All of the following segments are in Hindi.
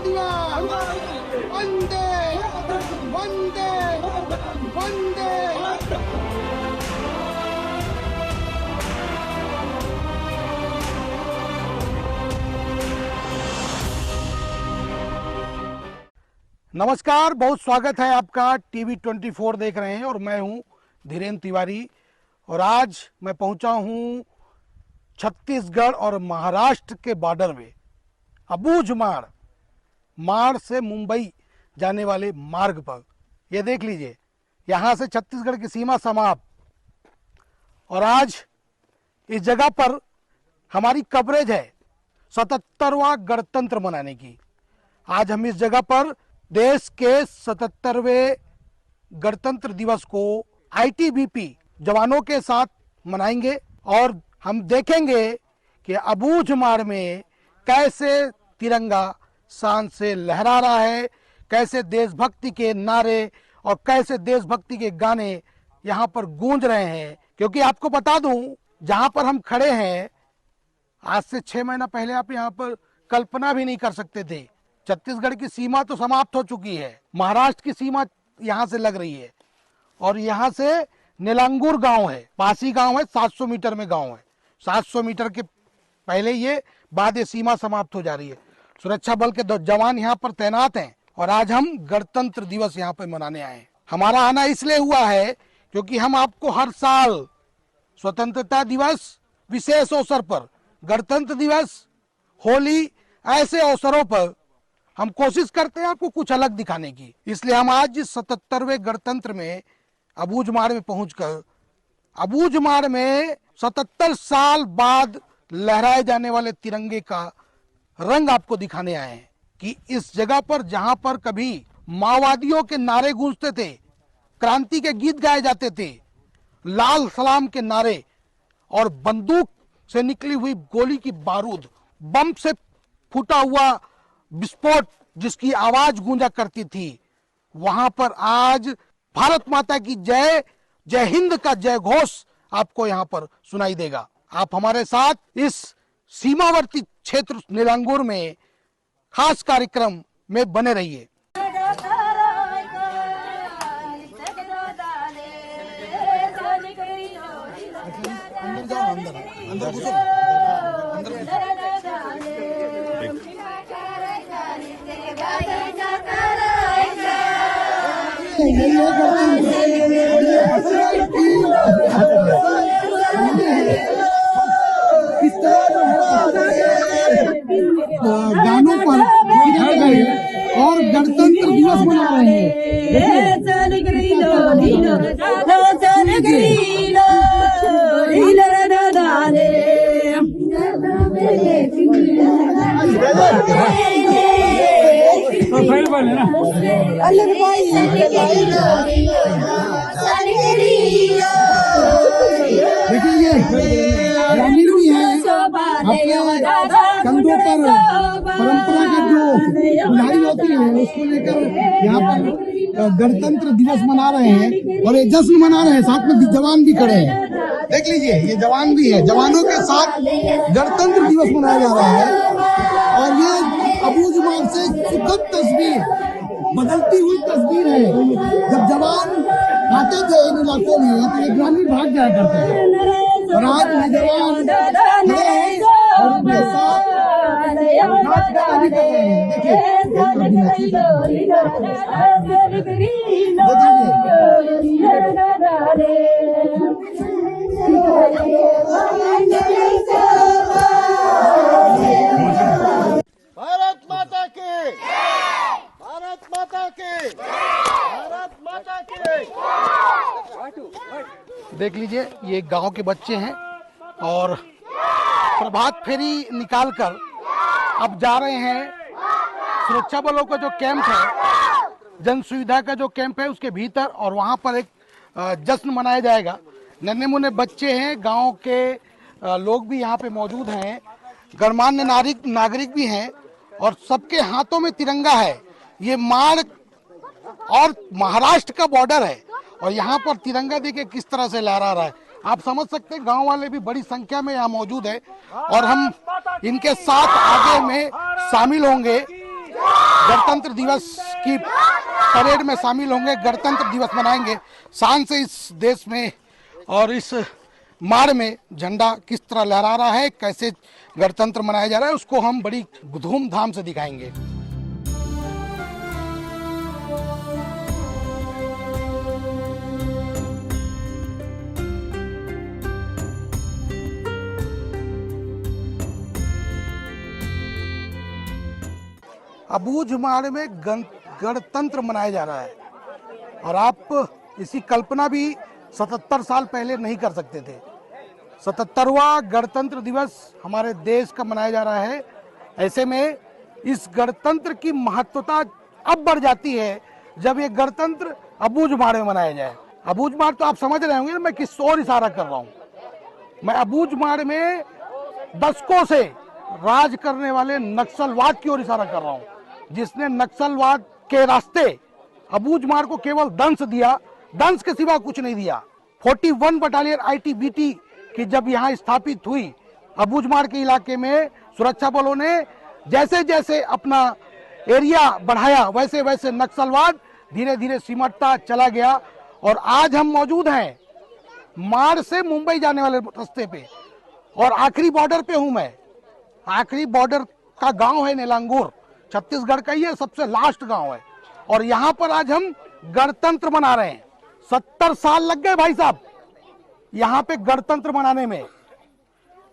वंदे वंदे वंदे। नमस्कार, बहुत स्वागत है आपका। टीवी 24 देख रहे हैं और मैं हूं धीरेन्द्र तिवारी। और आज मैं पहुंचा हूं छत्तीसगढ़ और महाराष्ट्र के बॉर्डर में अबूझमाड़, माड़ से मुंबई जाने वाले मार्ग पर। ये देख लीजिए, यहाँ से छत्तीसगढ़ की सीमा समाप्त। और आज इस जगह पर हमारी कवरेज है 77वां गणतंत्र मनाने की। आज हम इस जगह पर देश के 77वें गणतंत्र दिवस को आईटीबीपी जवानों के साथ मनाएंगे और हम देखेंगे कि अबूझमाड़ में कैसे तिरंगा शान से लहरा रहा है, कैसे देशभक्ति के नारे और कैसे देशभक्ति के गाने यहाँ पर गूंज रहे हैं। क्योंकि आपको बता दूं, जहाँ पर हम खड़े हैं आज से 6 महीना पहले आप यहाँ पर कल्पना भी नहीं कर सकते थे। छत्तीसगढ़ की सीमा तो समाप्त हो चुकी है, महाराष्ट्र की सीमा यहाँ से लग रही है। और यहाँ से नीलांगूर गांव है, पासी गांव है, 700 मीटर में गांव है। 700 मीटर के पहले ये, बाद ये सीमा समाप्त हो जा रही है। सुरक्षा बल के जवान यहाँ पर तैनात हैं और आज हम गणतंत्र दिवस यहाँ पर मनाने आए हैं। हमारा आना इसलिए हुआ है क्योंकि हम आपको हर साल स्वतंत्रता दिवस, विशेष अवसर पर गणतंत्र दिवस, होली, ऐसे अवसरों पर हम कोशिश करते हैं आपको कुछ अलग दिखाने की। इसलिए हम आज इस 77वें गणतंत्र में अबूझमाड़ में पहुंचकर अबूझमाड़ में 77 साल बाद लहराए जाने वाले तिरंगे का रंग आपको दिखाने आए हैं कि इस जगह पर, जहां पर कभी माओवादियों के नारे गूंजते थे, क्रांति के गीत गाए जाते थे, लाल सलाम के नारे और बंदूक से निकली हुई गोली की बारूद, बम से फूटा हुआ विस्फोट जिसकी आवाज गूंजा करती थी, वहां पर आज भारत माता की जय, जय हिंद का जय घोष आपको यहां पर सुनाई देगा। आप हमारे साथ इस सीमावर्ती क्षेत्र नीलांगूर में खास कार्यक्रम में बने रहिए। गानों पर और गणतंत्र दिवस मना रहे हैं। देखिए, ग्रामीण भी है, अपने कंधों पर परंपरा की जो बुलाई होती है उसको लेकर यहाँ पर गणतंत्र दिवस मना रहे हैं और ये जश्न मना रहे हैं। साथ में जवान भी खड़े हैं, देख लीजिए, ये जवान भी है। जवानों के साथ गणतंत्र दिवस मनाया जा रहा है और ये अबूझमाड़ से सुखद तस्वीर, बदलती हुई तस्वीर है। जब जवान आते थे इन इलाकों में तो ये ग्रामीण भाग जाया करते थे और आज ये जवान खड़े हैं और उनके साथ नाच गाना भी कर रहे हैं। देखिए, भारत माता के, भारत माता के, भारत माता के। देख लीजिए, ये गांव के बच्चे हैं और प्रभात फेरी निकालकर अब जा रहे हैं सुरक्षा बलों का जो कैंप है, जन सुविधा का जो कैंप है उसके भीतर, और वहां पर एक जश्न मनाया जाएगा। नन्हे मुन्ने बच्चे हैं, गांव के लोग भी यहाँ पे मौजूद हैं, गणमान्य नागरिक भी हैं और सबके हाथों में तिरंगा है। ये माड़ और महाराष्ट्र का बॉर्डर है और यहाँ पर तिरंगा देखिए किस तरह से लहरा रहा है। आप समझ सकते हैं, गांव वाले भी बड़ी संख्या में यहाँ मौजूद है और हम इनके साथ आगे में शामिल होंगे। गणतंत्र दिवस की परेड में शामिल होंगे, गणतंत्र दिवस मनाएंगे। शान से इस देश में और इस माड़ में झंडा किस तरह लहरा रहा है, कैसे गणतंत्र मनाया जा रहा है, उसको हम बड़ी धूमधाम से दिखाएंगे। अबूझमाड़ में गणतंत्र मनाया जा रहा है और आप इसकी कल्पना भी 77 साल पहले नहीं कर सकते थे। 77वां गणतंत्र दिवस हमारे देश का मनाया जा रहा है। ऐसे में इस गणतंत्र की महत्वता अब बढ़ जाती है जब ये गणतंत्र अबूझमाड़ में मनाया जाए। अबूझमाड़ तो आप समझ रहे होंगे ना मैं किस ओर इशारा कर रहा हूँ। मैं अबूझमाड़ में दशकों से राज करने वाले नक्सलवाद की ओर इशारा कर रहा हूँ, जिसने नक्सलवाद के रास्ते अबूझमाड़ को केवल दंश दिया, दंश के सिवा कुछ नहीं दिया। 41 बटालियन आईटीबीटी की जब यहाँ स्थापित हुई अबूझमाड़ के इलाके में, सुरक्षा बलों ने जैसे जैसे अपना एरिया बढ़ाया वैसे वैसे नक्सलवाद धीरे धीरे सिमटता चला गया। और आज हम मौजूद हैं माड़ से मुंबई जाने वाले रास्ते पे और आखिरी बॉर्डर पे हूं मैं। आखिरी बॉर्डर का गांव है नेलांगूर, छत्तीसगढ़ का ये सबसे लास्ट गांव है और यहाँ पर आज हम गणतंत्र मना रहे हैं। 70 साल लग गए भाई साहब यहाँ पे गणतंत्र मनाने में।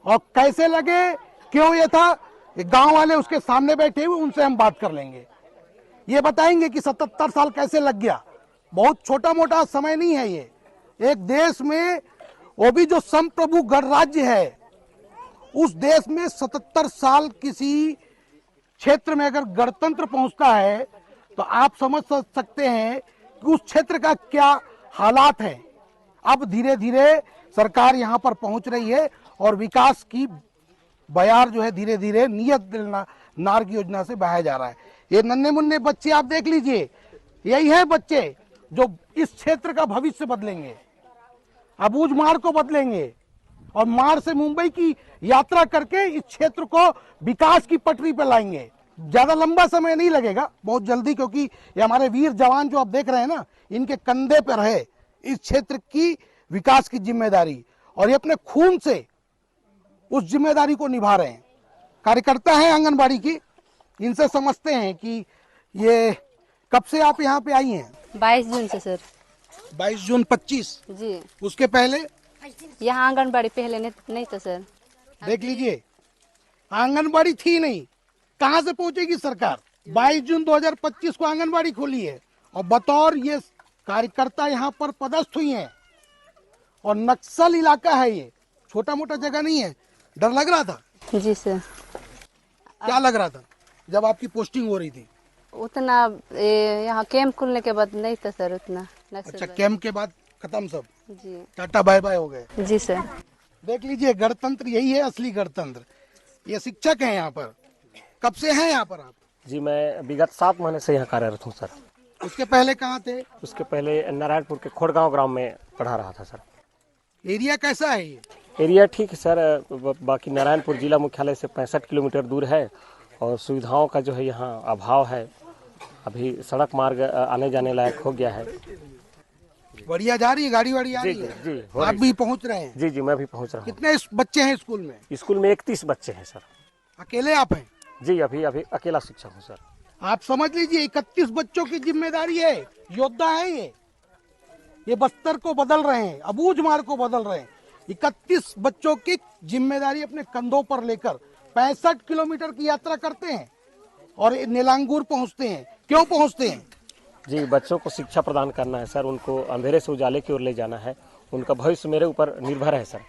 और कैसे लगे, क्यों ये था, गांव वाले उसके सामने बैठे हुए, उनसे हम बात कर लेंगे। ये बताएंगे कि 77 साल कैसे लग गया। बहुत छोटा मोटा समय नहीं है ये। एक देश में, वो भी जो संप्रभु गणराज्य है, उस देश में 77 साल किसी क्षेत्र में अगर गणतंत्र पहुंचता है तो आप समझ सकते हैं कि उस क्षेत्र का क्या हालात है। अब धीरे धीरे सरकार यहां पर पहुंच रही है और विकास की बयार जो है धीरे धीरे नियत नार्ग योजना से बहाया जा रहा है। ये नन्हे मुन्ने बच्चे आप देख लीजिए, यही है बच्चे जो इस क्षेत्र का भविष्य बदलेंगे, अबूझमाड़ को बदलेंगे और माड़ से मुंबई की यात्रा करके इस क्षेत्र को विकास की पटरी पर लाएंगे। ज्यादा लंबा समय नहीं लगेगा, बहुत जल्दी, क्योंकि ये हमारे वीर जवान जो आप देख रहे हैं ना, इनके कंधे पर है इस क्षेत्र की विकास की जिम्मेदारी और ये अपने खून से उस जिम्मेदारी को निभा रहे हैं। कार्यकर्ता हैं आंगनबाड़ी की, इनसे समझते हैं कि ये कब से आप यहाँ पे आई हैं? 22 जून से सर। 22 जून 25 जी। उसके पहले यहाँ आंगनबाड़ी पहले नहीं था सर। देख लीजिए, आंगनबाड़ी थी नहीं, कहां से पहुंचेगी सरकार। 22 जून 2025 को आंगनबाड़ी खोली है और बतौर ये कार्यकर्ता यहाँ पर पदस्थ हुई हैं और नक्सल इलाका है, ये छोटा मोटा जगह नहीं है। डर लग रहा था? जी सर। क्या लग रहा था जब आपकी पोस्टिंग हो रही थी? उतना यहाँ कैंप खुलने के बाद नहीं था सर उतना। अच्छा, कैंप के बाद खत्म सब, जी, टाटा बाय बाय हो गए। जी सर। देख लीजिए, गणतंत्र यही है, असली गणतंत्र। ये शिक्षक हैं यहाँ पर, कब से हैं यहाँ पर आप? जी, मैं विगत 7 महीने से यहाँ कार्यरत हूँ सर। उसके पहले कहाँ थे? उसके पहले नारायणपुर के खोड़गांव ग्राम में पढ़ा रहा था सर। एरिया कैसा है ये? एरिया ठीक है सर, बाकी नारायणपुर जिला मुख्यालय से 65 किलोमीटर दूर है और सुविधाओं का जो है यहाँ अभाव है। अभी सड़क मार्ग आने जाने लायक हो गया है। बढ़िया जा रही है, गाड़ी वाड़ी आ जी रही है? जी, आप भी पहुँच रहे हैं? जी जी, मैं भी पहुँच रहा हूँ। कितने बच्चे हैं स्कूल में? स्कूल में 31 बच्चे हैं सर। अकेले आप हैं? जी, अभी अकेला शिक्षक हूँ सर। आप समझ लीजिए, 31 बच्चों की जिम्मेदारी है, योद्धा है ये बस्तर को बदल रहे हैं, अबूझमाड़ को बदल रहे हैं। 31 बच्चों की जिम्मेदारी अपने कंधों पर लेकर 65 किलोमीटर की यात्रा करते हैं और नेलांगूर पहुंचते हैं। क्यों पहुंचते हैं? जी, बच्चों को शिक्षा प्रदान करना है सर, उनको अंधेरे से उजाले की ओर ले जाना है। उनका भविष्य मेरे ऊपर निर्भर है सर।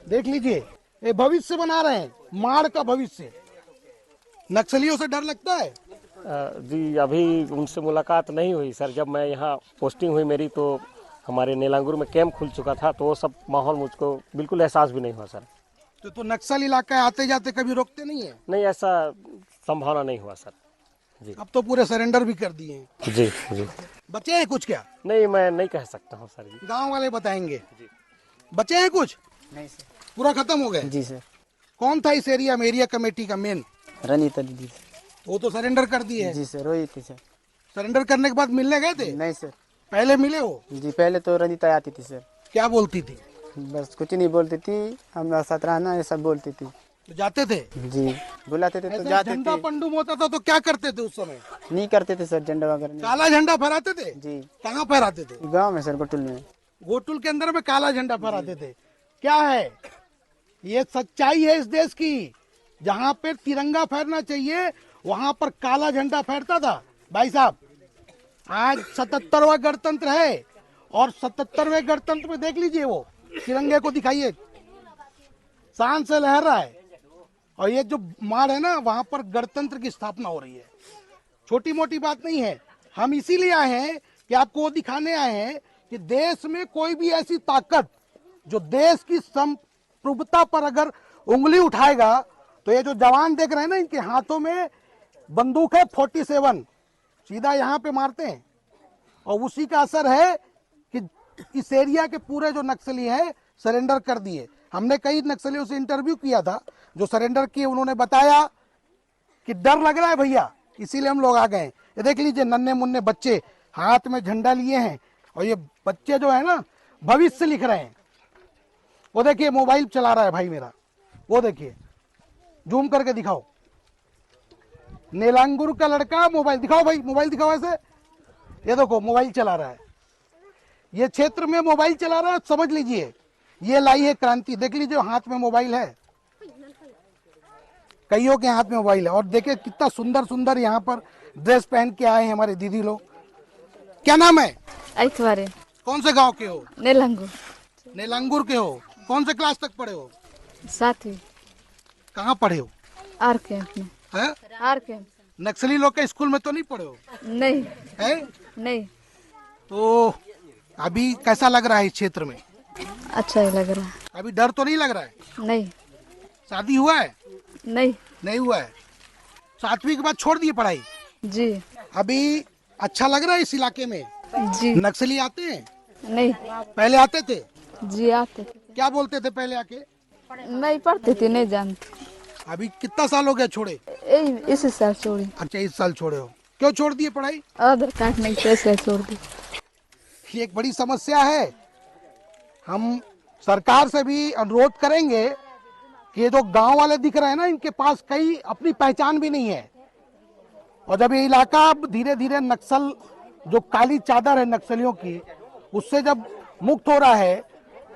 देख लीजिए, ये भविष्य बना रहे हैं, माड़ का भविष्य। नक्सलियों से डर लगता है? जी, अभी उनसे मुलाकात नहीं हुई सर। जब मैं यहाँ पोस्टिंग हुई मेरी तो हमारे नेलांगूर में कैंप खुल चुका था, तो वो सब माहौल मुझको बिल्कुल एहसास भी नहीं हुआ सर। तो नक्सल इलाका आते जाते कभी रोकते नहीं है? नहीं, ऐसा संभावना नहीं हुआ सर। जी, अब तो पूरे सरेंडर भी कर दिए हैं। जी जी। बचे हैं कुछ क्या? नहीं, मैं नहीं कह सकता हूँ सर जी। गांव वाले बताएंगे। बचे हैं कुछ? नहीं सर। पूरा खत्म हो गए? जी सर। कौन था इस एरिया में एरिया कमेटी का मेन? रनीता दीदी। वो तो सरेंडर कर दिए। जी सर वही थी सर। सरेंडर करने के बाद मिलने गए थे? नहीं सर। पहले मिले हो? जी पहले तो रंजीता आती थी सर। क्या बोलती थी? बस कुछ नहीं बोलती थी, हमारा साथ रहना ये सब बोलती थी। तो जाते थे? जी बुलाते थे तो ऐसे जाते झंडा थे। पंडुम होता था तो क्या करते थे उस समय? नहीं करते थे सर झंडा वगैरह नहीं। काला झंडा फहराते थे? जी कहाँ फहराते थे? गांव में सर बटुल में। गोटुल के अंदर में काला झंडा फहराते थे। क्या है ये सच्चाई है इस देश की। जहाँ पे तिरंगा फहरना चाहिए वहां पर काला झंडा फहरता था। भाई साहब आज 77वां गणतंत्र है और 77वें गणतंत्र में देख लीजिए वो तिरंगे को दिखाइए, शान से लहर रहा है। और ये जो माड़ है ना वहां पर गणतंत्र की स्थापना हो रही है। छोटी मोटी बात नहीं है। हम इसीलिए आए हैं कि आपको वो दिखाने आए हैं कि देश में कोई भी ऐसी ताकत जो देश की संप्रभुता पर अगर उंगली उठाएगा तो ये जो जवान देख रहे हैं ना इनके हाथों में बंदूक है 47, सीधा यहाँ पे मारते हैं। और उसी का असर है कि इस एरिया के पूरे जो नक्सली हैं सरेंडर कर दिए। हमने कई नक्सलियों से इंटरव्यू किया था जो सरेंडर किए, उन्होंने बताया कि डर लग रहा है भैया, इसीलिए हम लोग आ गए। ये देख लीजिए नन्हे मुन्ने बच्चे हाथ में झंडा लिए हैं और ये बच्चे जो है ना भविष्य लिख रहे हैं। वो देखिए मोबाइल चला रहा है भाई मेरा, वो देखिए जूम करके दिखाओ। नीलांगुर का लड़का मोबाइल दिखाओ भाई, मोबाइल दिखाओ ऐसे। ये देखो मोबाइल चला रहा है, ये क्षेत्र में मोबाइल चला रहा है। समझ लीजिए ये लाई है क्रांति। देख लीजिए हाथ में मोबाइल है, कईयों के हाथ में मोबाइल है। और देखिए कितना सुंदर सुंदर यहाँ पर ड्रेस पहन के आए हैं हमारे दीदी लोग। क्या नाम है? ऐतवारे कौन से गांव के हो? नीलंगू नीलांगुर के हो। कौन से क्लास तक पढ़े हो? 7वीं कहाँ पढ़े हो? आर कैंप में। है? आर कैंप नक्सली लोग के स्कूल में तो नहीं पढ़े हो? नहीं है? नहीं। तो अभी कैसा लग रहा है इस क्षेत्र में? अच्छा ही लग रहा है। अभी डर तो नहीं लग रहा है? नहीं शादी हुआ है? नहीं। नहीं हुआ है। 7वीं के बाद छोड़ दिए पढ़ाई? जी अभी अच्छा लग रहा है इस इलाके में? जी नक्सली आते हैं? नहीं। पहले आते थे? जी आते थे। क्या बोलते थे पहले आके? नहीं पढ़ते थे, नहीं जानते। अभी कितना साल हो गया छोड़े? यही इसी साल छोड़ी। अच्छा इस साल छोड़े हो। क्यों छोड़ दिए पढ़ाई? आधार कार्ड नहीं थे इसलिए छोड़ दी। ये एक बड़ी समस्या है। हम सरकार से भी अनुरोध करेंगे कि ये जो गांव वाले दिख रहे हैं ना इनके पास कई अपनी पहचान भी नहीं है। और जब ये इलाका अब धीरे धीरे नक्सल जो काली चादर है नक्सलियों की उससे जब मुक्त हो रहा है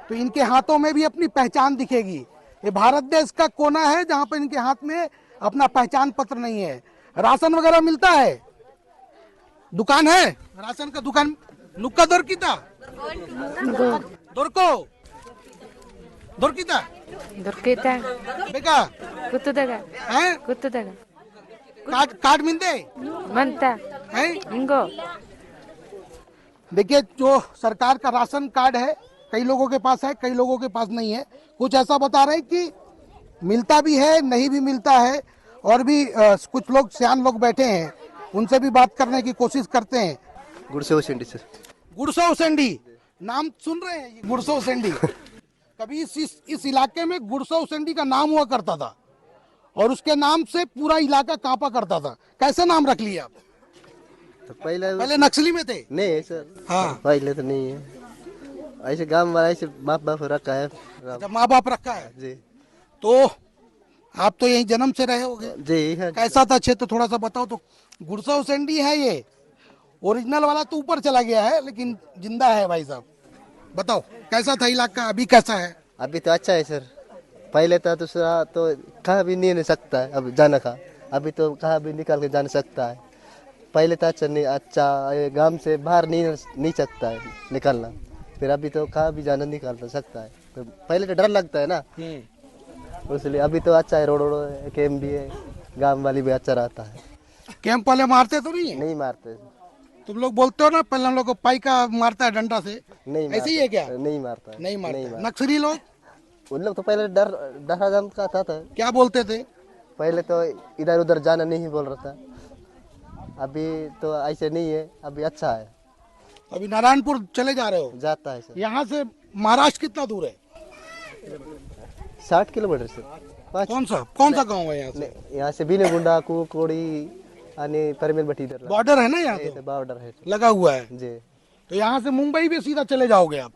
तो इनके हाथों में भी अपनी पहचान दिखेगी। ये भारत देश का कोना है जहां पर इनके हाथ में अपना पहचान पत्र नहीं है। राशन वगैरह मिलता है? दुकान है राशन का? दुकान नुक्का दौर कीता दौरको दौर कीता दొరికితే बेका గుర్తుదగా है? గుర్తుదగా कार्ड कार्ड मिलते మంతా हैं? ఇంకో देखिए जो सरकार का राशन कार्ड है कई लोगों के पास है, कई लोगों के पास नहीं है। कुछ ऐसा बता रहे हैं कि मिलता भी है, नहीं भी मिलता है। और भी कुछ लोग सियान लोग बैठे हैं, उनसे भी बात करने की कोशिश करते हैं। गुड़सो सेंडी सर। गुड़सो सेंडी नाम सुन रहे हैं? ये गुड़सो सेंडी कभी इस इलाके में गुड़सो सेंडी का नाम हुआ करता था और उसके नाम से पूरा इलाका कांपा करता था। कैसे नाम रख लिया आप? तो पहले पहले नक्सली में थे? नहीं है सर। हाँ। पहले तो नहीं है, ऐसे गांव वाला ऐसे बाप बाप रखा है। जब माँ बाप रखा है जी तो आप तो यहीं जन्म से रहे होगे। जी है। कैसा था क्षेत्र थोड़ा सा बताओ तो। गुड़सो सेंडी है ये, ओरिजिनल वाला तो ऊपर चला गया है लेकिन जिंदा है भाई साहब। बताओ कैसा था इलाका, अभी कैसा है? अभी तो अच्छा है सर। पहले था दूसरा तो कहाँ भी नहीं सकता है अब जाना का, अभी तो कहाँ भी निकाल के जान सकता है। पहले तो अच्छा नहीं, अच्छा गांव से बाहर नहीं सकता है निकलना, फिर अभी तो कहाँ भी जाना निकाल सकता है। तो पहले तो डर लगता है ना, इसलिए अभी तो अच्छा है। रोड कैंप भी है, गांव वाली भी अच्छा रहता है। कैंप वाले मारते तो नहीं है? नहीं मारते। तुम लोग बोलते हो ना पहले हम लोग को पाई का मारता है डंडा से, नहीं ऐसे ही है क्या? नहीं मारता है। नहीं मारता। नक्सली लोग उन लोग तो पहले डरा जानता था। क्या बोलते थे? पहले तो इधर उधर जाना नहीं बोल रहा था, अभी तो ऐसे नहीं है, अभी अच्छा है। अभी नारायणपुर चले जा रहे हो? जाता है सर। यहाँ से महाराष्ट्र कितना दूर है? 60 किलोमीटर से। कौन सा गांव है यहाँ से? यहाँ से बिनेगुंडा कुकोड़ी आणि परमेल भट्टी इधर बॉर्डर है ना यहाँ तो बॉर्डर है लगा हुआ है। जी। तो यहाँ से मुंबई भी सीधा चले जाओगे आप?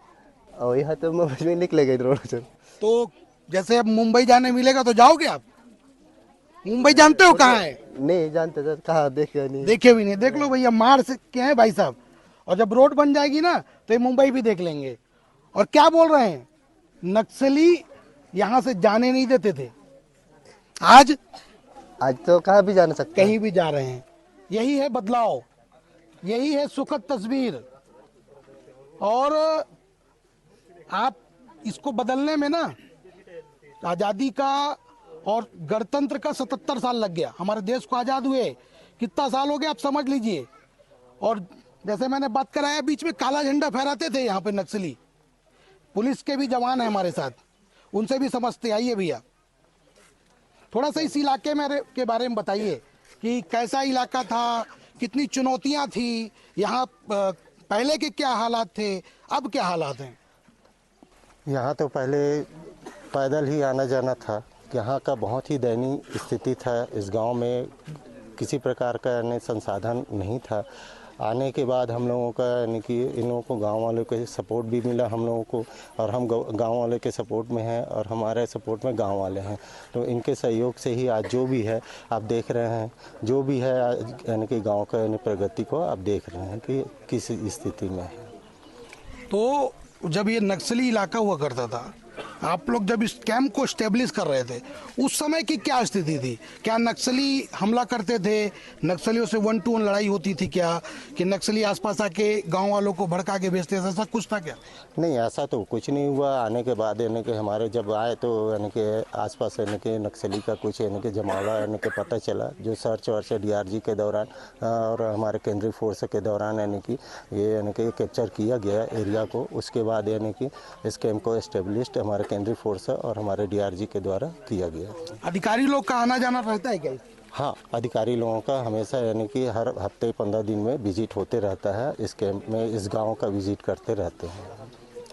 और यहाँ तो मुंबई में निकलेगा रोड से। तो जैसे अब मुंबई जाने मिलेगा तो जाओगे आप? मुंबई जानते हो कहाँ है? नहीं जानते सर, कहाँ देखे नहीं। देखे भी नहीं। देख लो भैया, मार से क्या है भाई साहब। और जब रोड बन जाएगी ना तो ये मुंबई भी देख लेंगे। और क्या बोल रहे हैं, नक्सली यहाँ से जाने नहीं देते थे, आज तो कहाँ भी जा सकते कहीं भी जा रहे हैं। यही है बदलाव, यही है सुखद तस्वीर। और आप इसको बदलने में ना, आजादी का और गणतंत्र का 77 साल लग गया। हमारे देश को आजाद हुए कितना साल हो गया आप समझ लीजिए। और जैसे मैंने बात कराया, बीच में काला झंडा फहराते थे यहाँ पे नक्सली। पुलिस के भी जवान है हमारे साथ, उनसे भी समझते। आइए भैया, थोड़ा सा इस इलाके में के बारे में बताइए कि कैसा इलाका था, कितनी चुनौतियां थी यहाँ, पहले के क्या हालात थे, अब क्या हालात हैं? यहाँ तो पहले पैदल ही आना जाना था। यहाँ का बहुत ही दयनीय स्थिति था। इस गांव में किसी प्रकार का यानी संसाधन नहीं था। आने के बाद हम लोगों का यानी कि इन लोगों को गांव वालों के सपोर्ट भी मिला हम लोगों को, और हम गांव वाले के सपोर्ट में हैं और हमारे सपोर्ट में गांव वाले हैं। तो इनके सहयोग से ही आज जो भी है आप देख रहे हैं, जो भी है यानी कि गांव का यानी प्रगति को आप देख रहे हैं कि किस स्थिति में है। तो जब ये नक्सली इलाका हुआ करता था, आप लोग जब इस कैंप को स्टेब्लिश कर रहे थे, उस समय की क्या स्थिति थी? क्या नक्सली हमला करते थे? नक्सलियों से 1 to 1 लड़ाई होती थी क्या? कि नक्सली आसपास आके गांव वालों को भड़का के भेजते थे, ऐसा कुछ था क्या? नहीं, ऐसा तो कुछ नहीं हुआ। आने के बाद यानी कि हमारे जब आए तो यानी कि आसपास यानी कि नक्सली का कुछ यानी कि जमावड़ा यानी कि पता चला, जो सर्च वर्च DRG के दौरान और हमारे केंद्रीय फोर्स के दौरान यानी कि ये यानी कि कैप्चर किया गया एरिया को। उसके बाद यानी कि इस कैंप को एस्टेब्लिश्ड हमारे केंद्रीय फोर्स और हमारे DRG के द्वारा किया गया। अधिकारी लोग का आना जाना रहता है क्या? हाँ, अधिकारी लोगों का हमेशा यानी कि हर हफ्ते 15 दिन में विजिट होते रहता है। इस कैंप में इस गांव का विजिट करते रहते हैं।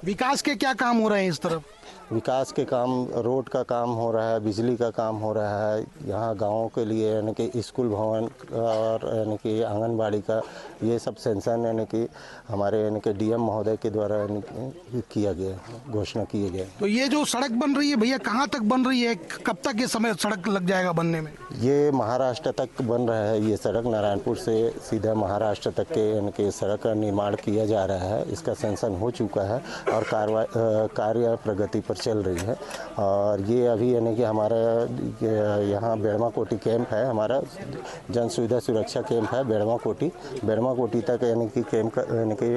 विकास के क्या काम हो रहे हैं इस तरफ? विकास के काम, रोड का काम हो रहा है, बिजली का काम हो रहा है। यहाँ गाँवों के लिए यानी कि स्कूल भवन और यानी कि आंगनबाड़ी का ये सब सेंसन यानी कि हमारे यानी कि DM महोदय के द्वारा यानी कि किया गया, घोषणा किए गए। तो ये जो सड़क बन रही है भैया, कहाँ तक बन रही है? कब तक ये समय सड़क लग जाएगा बनने में? ये महाराष्ट्र तक बन रहा है। ये सड़क नारायणपुर से सीधा महाराष्ट्र तक के यानी कि सड़क का निर्माण किया जा रहा है। इसका सेंसन हो चुका है और कार्य प्रगति पर चल रही है। और ये अभी यानी कि हमारा यहाँ बेड़मा कोटी कैंप है, हमारा जन सुविधा सुरक्षा कैंप है बेड़मा कोटी तक यानी कि कैंप का यानी कि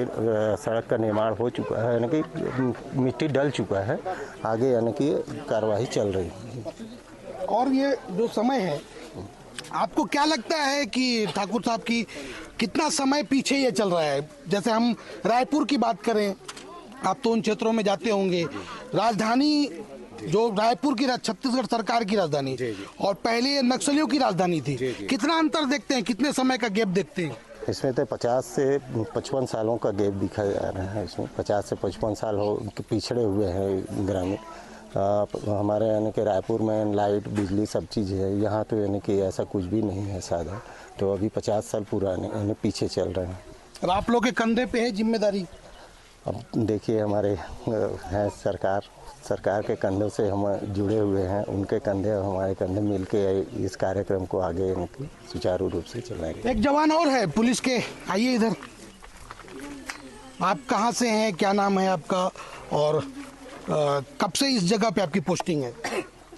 सड़क का निर्माण हो चुका है, यानी कि मिट्टी डल चुका है। आगे यानी कि कार्यवाही चल रही है। और ये जो समय है, आपको क्या लगता है कि ठाकुर साहब की कितना समय पीछे ये चल रहा है? जैसे हम रायपुर की बात करें, आप तो उन क्षेत्रों में जाते होंगे, राजधानी जो रायपुर की छत्तीसगढ़ सरकार की राजधानी और पहले नक्सलियों की राजधानी थी, कितना अंतर देखते हैं, कितने समय का गैप देखते हैं? इसमें तो 50 से 55 सालों का गैप दिखा जा रहा है। इसमें 50 से 55 साल हो पिछड़े हुए हैं ग्रामीण। हमारे यानी कि रायपुर में लाइट बिजली सब चीज़ है, यहाँ तो यानी कि ऐसा कुछ भी नहीं है साधन। तो अभी 50 साल पुराने यानी पीछे चल रहे हैं। और आप लोग के कंधे पे है जिम्मेदारी? अब देखिए, हमारे हैं सरकार के कंधों से हम जुड़े हुए हैं। उनके कंधे और हमारे कंधे मिलके इस कार्यक्रम को आगे सुचारू रूप से चलाएंगे। एक जवान और है पुलिस के, आइए इधर। आप कहाँ से हैं, क्या नाम है आपका, और कब से इस जगह पे आपकी पोस्टिंग है?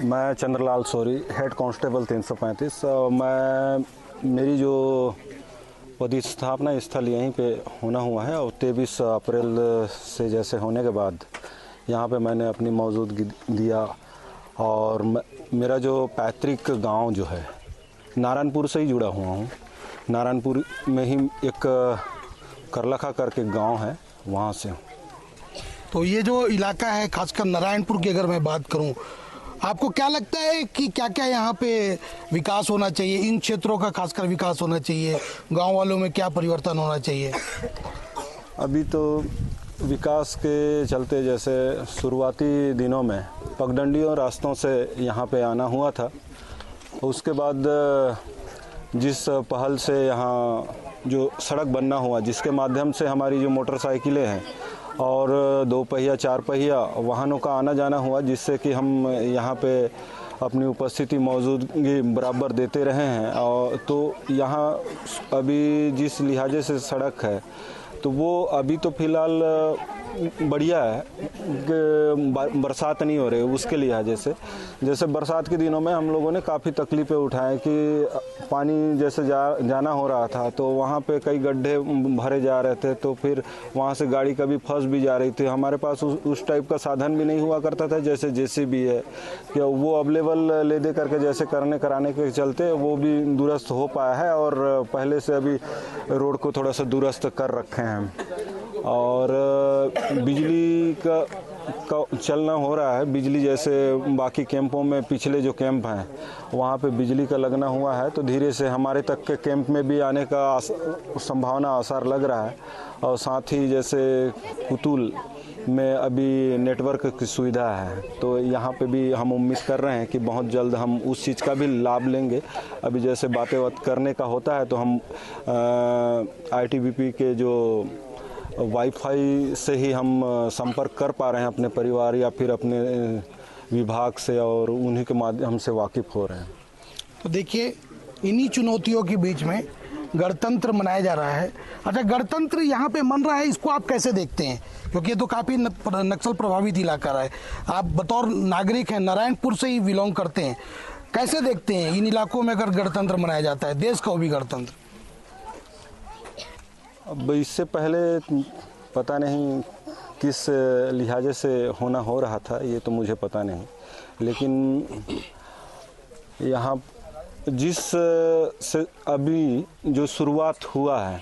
मैं चंद्रलाल सोरी, हेड कांस्टेबल 335। मेरी जो पदस्थापना स्थल यहीं पे होना हुआ है और 23 अप्रैल से जैसे होने के बाद यहाँ पे मैंने अपनी मौजूदगी दिया। और मेरा जो पैतृक गांव जो है नारायणपुर से ही जुड़ा हुआ हूँ। नारायणपुर में ही एक करलखा करके गांव है, वहाँ से। तो ये जो इलाका है, खासकर नारायणपुर की अगर मैं बात करूं, आपको क्या लगता है कि क्या क्या यहाँ पे विकास होना चाहिए? इन क्षेत्रों का खासकर विकास होना चाहिए, गांव वालों में क्या परिवर्तन होना चाहिए? अभी तो विकास के चलते जैसे शुरुआती दिनों में पगडंडियों रास्तों से यहाँ पे आना हुआ था। उसके बाद जिस पहल से यहाँ जो सड़क बनना हुआ, जिसके माध्यम से हमारी जो मोटरसाइकिलें हैं और 2 पहिया 4 पहिया वाहनों का आना जाना हुआ, जिससे कि हम यहाँ पे अपनी उपस्थिति मौजूदगी बराबर देते रहे हैं। और तो यहाँ अभी जिस लिहाजे से सड़क है तो वो अभी तो फ़िलहाल बढ़िया है, बरसात नहीं हो रही उसके लिहाजे से। जैसे बरसात के दिनों में हम लोगों ने काफ़ी तकलीफ़ें उठाएं कि पानी जैसे जाना हो रहा था तो वहाँ पे कई गड्ढे भरे जा रहे थे, तो फिर वहाँ से गाड़ी कभी फंस भी जा रही थी। हमारे पास उस टाइप का साधन भी नहीं हुआ करता था, जैसे जेसीबी है कि वो अवेलेबल ले दे करके जैसे कराने के चलते वो भी दुरुस्त हो पाया है और पहले से अभी रोड को थोड़ा सा दुरुस्त कर रखे हैं। और बिजली का चलना हो रहा है। बिजली जैसे बाकी कैंपों में पिछले जो कैंप हैं वहाँ पे बिजली का लगना हुआ है, तो धीरे से हमारे तक के कैंप में भी आने का संभावना आसार लग रहा है। और साथ ही जैसे कुतुल में अभी नेटवर्क की सुविधा है, तो यहाँ पे भी हम उम्मीद कर रहे हैं कि बहुत जल्द हम उस चीज़ का भी लाभ लेंगे। अभी जैसे बातें करने का होता है तो हम ITBP के जो वाईफाई से ही हम संपर्क कर पा रहे हैं अपने परिवार या फिर अपने विभाग से, और उन्हीं के माध्यम से वाकिफ़ हो रहे हैं। तो देखिए, इन्हीं चुनौतियों के बीच में गणतंत्र मनाया जा रहा है। अच्छा, गणतंत्र यहाँ पे मन रहा है, इसको आप कैसे देखते हैं? क्योंकि ये तो काफ़ी नक्सल प्रभावित इलाका है। आप बतौर नागरिक हैं, नारायणपुर से ही बिलोंग करते हैं, कैसे देखते हैं इन इलाकों में अगर गणतंत्र मनाया जाता है, देश का भी गणतंत्र? अब इससे पहले पता नहीं किस लिहाजे से होना हो रहा था, ये तो मुझे पता नहीं, लेकिन यहाँ जिस से अभी जो शुरुआत हुआ है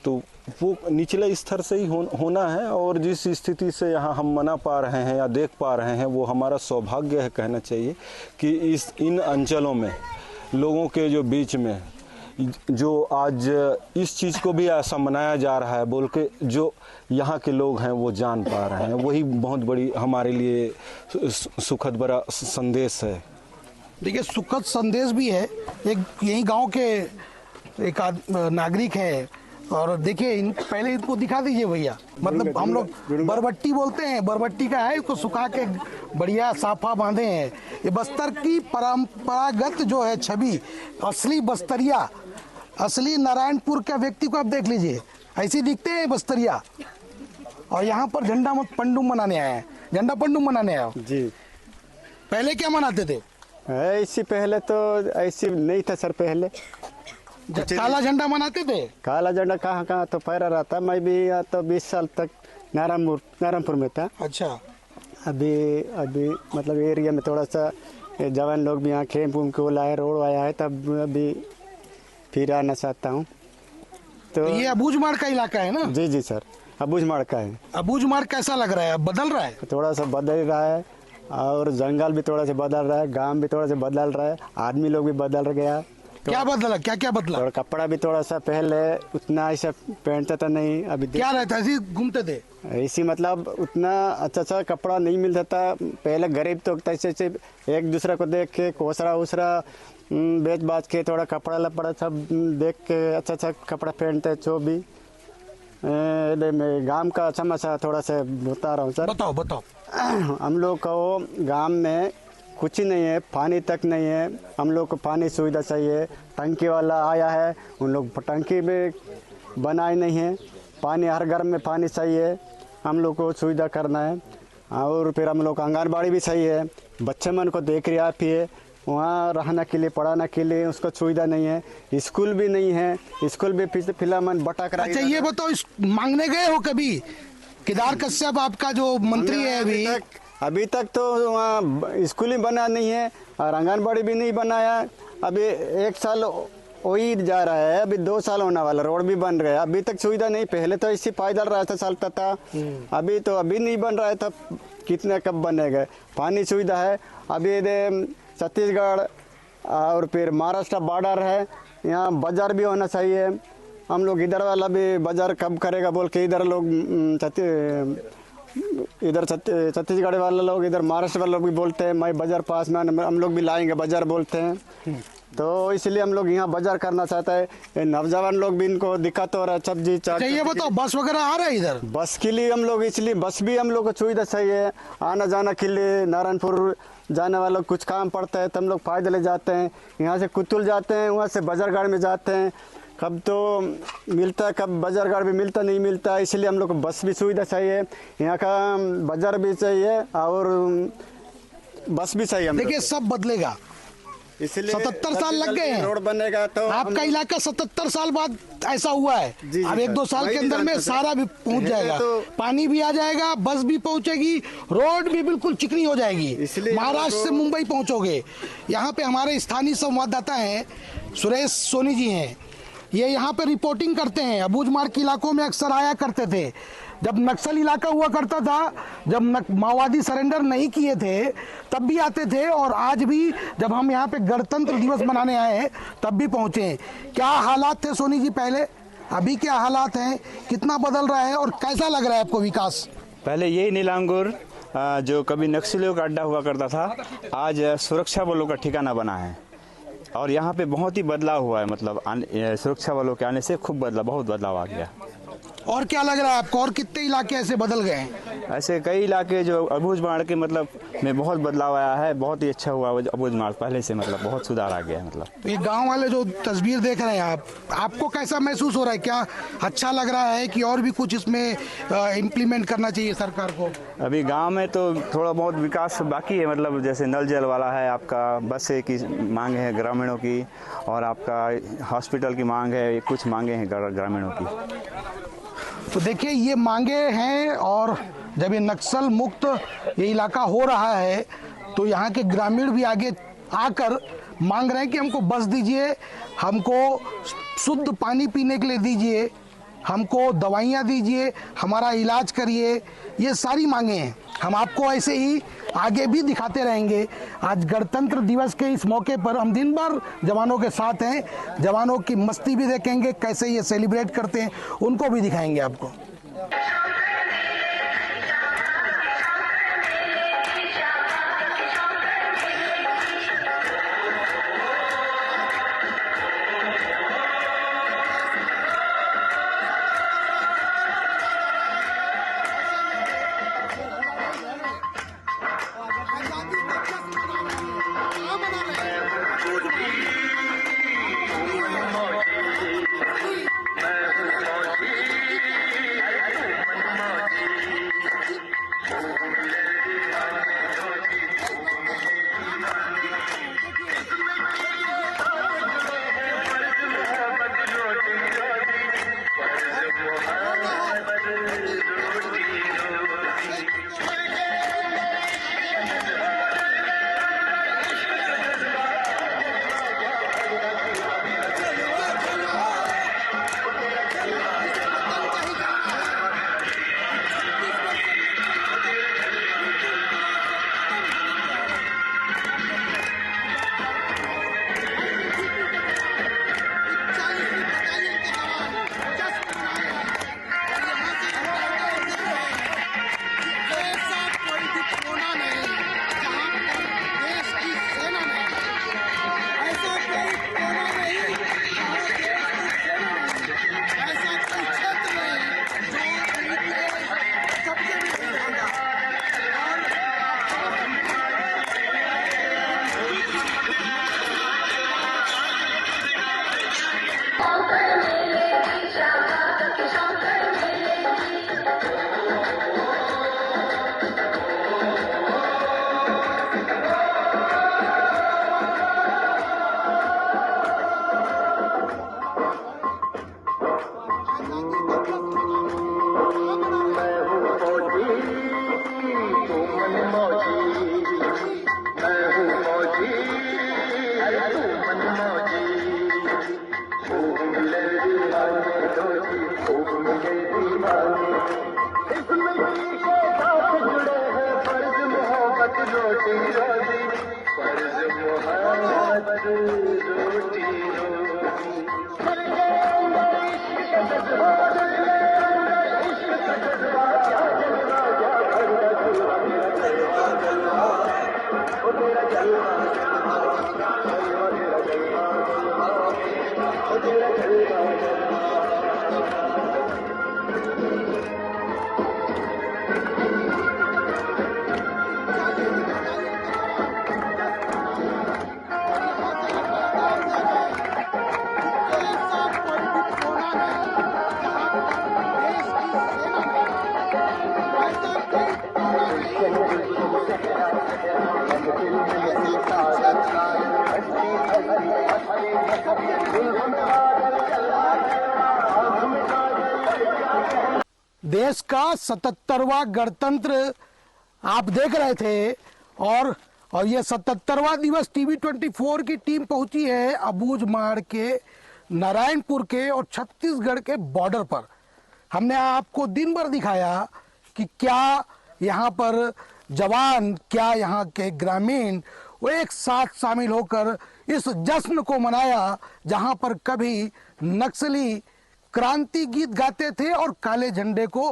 तो वो निचले स्तर से ही होना है। और जिस स्थिति से यहाँ हम मना पा रहे हैं या देख पा रहे हैं, वो हमारा सौभाग्य है कहना चाहिए कि इन अंचलों में लोगों के जो बीच में जो आज इस चीज़ को भी ऐसा मनाया जा रहा है बोल के जो यहाँ के लोग हैं वो जान पा रहे हैं, वही बहुत बड़ी हमारे लिए सुखद बड़ा संदेश है। देखिए, सुखद संदेश भी है। एक यही गांव के एक नागरिक है, और देखिए पहले इनको दिखा दीजिए भैया। मतलब हम लोग बरबट्टी बोलते हैं, बरबट्टी का है, इसको सुखा के बढ़िया साफा बांधे हैं। ये बस्तर की परंपरागत जो है छवि, असली बस्तरिया, असली नारायणपुर का व्यक्ति को आप देख लीजिए, ऐसे दिखते हैं बस्तरिया। और यहाँ पर झंडा पंडुम मनाने आए हैं, झंडा पंडुम मनाने आए हो जी। पहले क्या मनाते थे? ऐसी पहले तो ऐसी नहीं था सर। पहले काला झंडा मनाते थे। काला झंडा कहाँ तो फहरा रहा था। मैं भी यहाँ तो 20 साल तक नारायणपुर में था। अच्छा। अभी मतलब एरिया में थोड़ा सा जवान लोग भी यहाँ कैंप को लाए, रोड आया है, तब अभी फिर आना चाहता हूँ। तो ये अबूझमाड़ का इलाका है ना? जी जी सर, अबूझमाड़ का है। अबूझमाड़ कैसा लग रहा है? बदल रहा है? थोड़ा सा बदल रहा है, और जंगल भी थोड़ा सा बदल रहा है, गांव भी थोड़ा सा बदल रहा है, आदमी लोग भी बदल गया। क्या बदला? क्या बदला? और कपड़ा भी थोड़ा सा पहले उतना ऐसा पहनता था नहीं, अभी क्या रहता? ऐसे घूमते थे? ऐसी मतलब उतना अच्छा कपड़ा नहीं मिलता था। पहले गरीब तो ऐसे एक दूसरे को देख के कोसरा बेच बाच के थोड़ा कपड़ा लपड़ा सब देख के अच्छा कपड़ा पहनते। जो भी मैं गांव का समस्या थोड़ा सा बता रहा हूँ सर। बताओ। हम लोग को गांव में कुछ नहीं है, पानी तक नहीं है। हम लोग को पानी सुविधा चाहिए। टंकी वाला आया है, उन लोग टंकी में बनाए नहीं है। पानी हर घर में पानी चाहिए, हम लोग को सुविधा करना है। और फिर हम लोग को आंगनबाड़ी भी चाहिए, बच्चे मन को देख रहा है, वहाँ रहने के लिए पढ़ाने के लिए उसको सुविधा नहीं है। स्कूल भी नहीं है, स्कूल भी फिलहाल मन भटक रहा है। अच्छा, ये बताओ, मांगने गए हो कभी? केदार कश्यप आपका जो मंत्री है अभी तक तो वहाँ स्कूल ही बना नहीं है और आंगनबाड़ी भी नहीं बनाया। अभी 1 साल वही जा रहा है, अभी 2 साल होने वाला, रोड भी बन रहा है, अभी तक सुविधा नहीं। पहले तो इसी पैदल रास्ता चलता था, अभी नहीं बन रहा है। तब कितने कब बनेगा? पानी सुविधा है। अभी छत्तीसगढ़ और फिर महाराष्ट्र बॉर्डर है, यहाँ बाजार भी होना चाहिए। हम लोग इधर वाला भी बाजार कब करेगा बोल के इधर लोग छत्तीसगढ़ वाले लोग, इधर महाराष्ट्र वाले लोग भी बोलते हैं मैं बाजार पास में हम लोग भी लाएंगे बाजार बोलते हैं। तो इसलिए हम लोग यहाँ बाजार करना चाहते हैं। ये नौजवान लोग भी इनको दिक्कत हो रहा है सब्जी चाट। ये बताओ बस वगैरह आ रहा है इधर? बस के लिए हम लोग, इसलिए बस भी हम लोग को सुविधा चाहिए आना जाना के लिए। नारायणपुर जाने वालों कुछ काम पड़ता है तो हम लोग पैदल जाते हैं, यहाँ से कुतुल जाते हैं, वहाँ से बाजार गाड़ी में जाते हैं। कब तो मिलता है, कब बाजार गाड़ी भी मिलता नहीं मिलता, इसलिए हम लोग को बस भी सुविधा चाहिए, यहाँ का बाजार भी चाहिए और बस भी चाहिए। देखिए सब बदलेगा, इसलिए 77 साल लग गए हैं, रोड बनेगा तो आपका इलाका 77 साल बाद ऐसा हुआ है। जी अब 1-2 साल के अंदर में सारा भी पहुंच जाएगा, तो पानी भी आ जाएगा, बस भी पहुंचेगी, रोड भी बिल्कुल चिकनी हो जाएगी। महाराष्ट्र से मुंबई पहुंचोगे। यहाँ पे हमारे स्थानीय संवाददाता हैं सुरेश सोनी जी हैं, ये यहाँ पे रिपोर्टिंग करते हैं। अबूझमाड़ के इलाकों में अक्सर आया करते थे जब नक्सल इलाका हुआ करता था, जब माओवादी सरेंडर नहीं किए थे तब भी आते थे, और आज भी जब हम यहाँ पे गणतंत्र दिवस मनाने आए हैं तब भी पहुँचे हैं। क्या हालात थे सोनी जी पहले, अभी क्या हालात हैं, कितना बदल रहा है और कैसा लग रहा है आपको विकास? पहले यही नीलांगुर जो कभी नक्सलियों का अड्डा हुआ करता था, आज सुरक्षा बलों का ठिकाना बना है और यहाँ पे बहुत ही बदलाव हुआ है। मतलब सुरक्षा बलों के आने से खूब बहुत बदलाव आ गया। और क्या लग रहा है आपको, और कितने इलाके ऐसे बदल गए हैं? ऐसे कई इलाके जो अबूझमाड़ के मतलब में बहुत बदलाव आया है, बहुत ही अच्छा हुआ अबूझमाड़ पहले से, मतलब बहुत सुधार आ गया है। मतलब ये गांव वाले जो तस्वीर देख रहे हैं आपको कैसा महसूस हो रहा है? क्या अच्छा लग रहा है कि और भी कुछ इसमें इम्प्लीमेंट करना चाहिए सरकार को? अभी गांव में तो थोड़ा बहुत विकास बाकी है, मतलब जैसे नल जल वाला है, आपका बस की मांग है ग्रामीणों की, और आपका हॉस्पिटल की मांग है, कुछ मांगे हैं ग्रामीणों की। तो देखिए ये मांगे हैं, और जब ये नक्सल मुक्त ये इलाका हो रहा है तो यहाँ के ग्रामीण भी आगे आकर मांग रहे हैं कि हमको बस दीजिए, हमको शुद्ध पानी पीने के लिए दीजिए, हमको दवाइयाँ दीजिए, हमारा इलाज करिए। ये सारी मांगे हैं। हम आपको ऐसे ही आगे भी दिखाते रहेंगे। आज गणतंत्र दिवस के इस मौके पर हम दिन भर जवानों के साथ हैं, जवानों की मस्ती भी देखेंगे, कैसे ये सेलिब्रेट करते हैं उनको भी दिखाएंगे आपको। रोटी रोटी देश का 77वां गणतंत्र आप देख रहे थे और ये 77वां दिवस टीवी 24 की टीम पहुंची है अबूझमाड़ के नारायणपुर के और छत्तीसगढ़ के बॉर्डर पर। हमने आपको दिन भर दिखाया कि क्या यहाँ पर जवान, क्या यहाँ के ग्रामीण वो एक साथ शामिल होकर इस जश्न को मनाया जहाँ पर कभी नक्सली क्रांति गीत गाते थे और काले झंडे को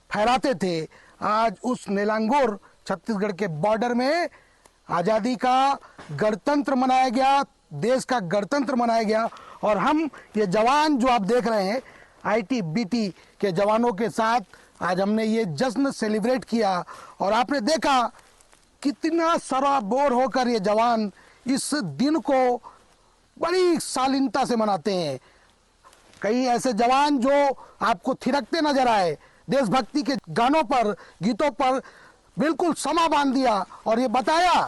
फहराते थे। आज उस नीलांगुर छत्तीसगढ़ के बॉर्डर में आज़ादी का गणतंत्र मनाया गया, देश का गणतंत्र मनाया गया और हम ये जवान जो आप देख रहे हैं आईटीबीटी के जवानों के साथ आज हमने ये जश्न सेलिब्रेट किया और आपने देखा कितना सराबोर होकर ये जवान इस दिन को बड़ी शालीनता से मनाते हैं। कई ऐसे जवान जो आपको थिरकते नजर आए, देशभक्ति के गानों पर, गीतों पर बिल्कुल समा बांध दिया और ये बताया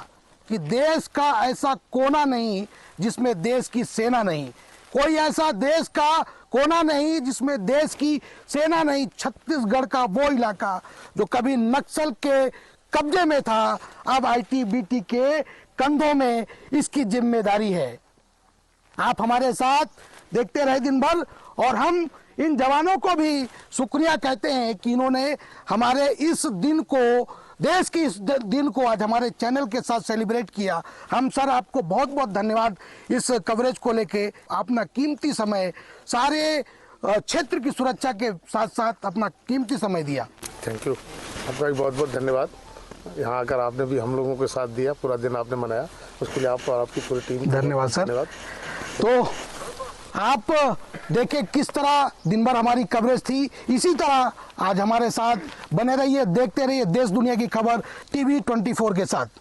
कि देश का ऐसा कोना नहीं जिसमें देश की सेना नहीं, कोई ऐसा देश का कोना नहीं जिसमें देश की सेना नहीं। छत्तीसगढ़ का वो इलाका जो कभी नक्सल के कब्जे में था, अब आईटीबीटी के कंधों में इसकी जिम्मेदारी है। आप हमारे साथ देखते रहे दिन भर और हम इन जवानों को भी शुक्रिया कहते हैं कि इन्होंने हमारे इस दिन को, देश के इस दिन को आज हमारे चैनल के साथ सेलिब्रेट किया। हम सर आपको बहुत बहुत धन्यवाद इस कवरेज को लेके, अपना कीमती समय, सारे क्षेत्र की सुरक्षा के साथ साथ अपना कीमती समय दिया। थैंक यू, आपका भी बहुत बहुत धन्यवाद। यहाँ आकर आपने भी हम लोगों के साथ दिया, पूरा दिन आपने मनाया, उसके लिए आपको और आपकी पूरी टीम धन्यवाद सर। धन्यवाद। तो आप देखें किस तरह दिन भर हमारी कवरेज थी, इसी तरह आज हमारे साथ बने रहिए, देखते रहिए देश दुनिया की खबर टीवी 24 के साथ।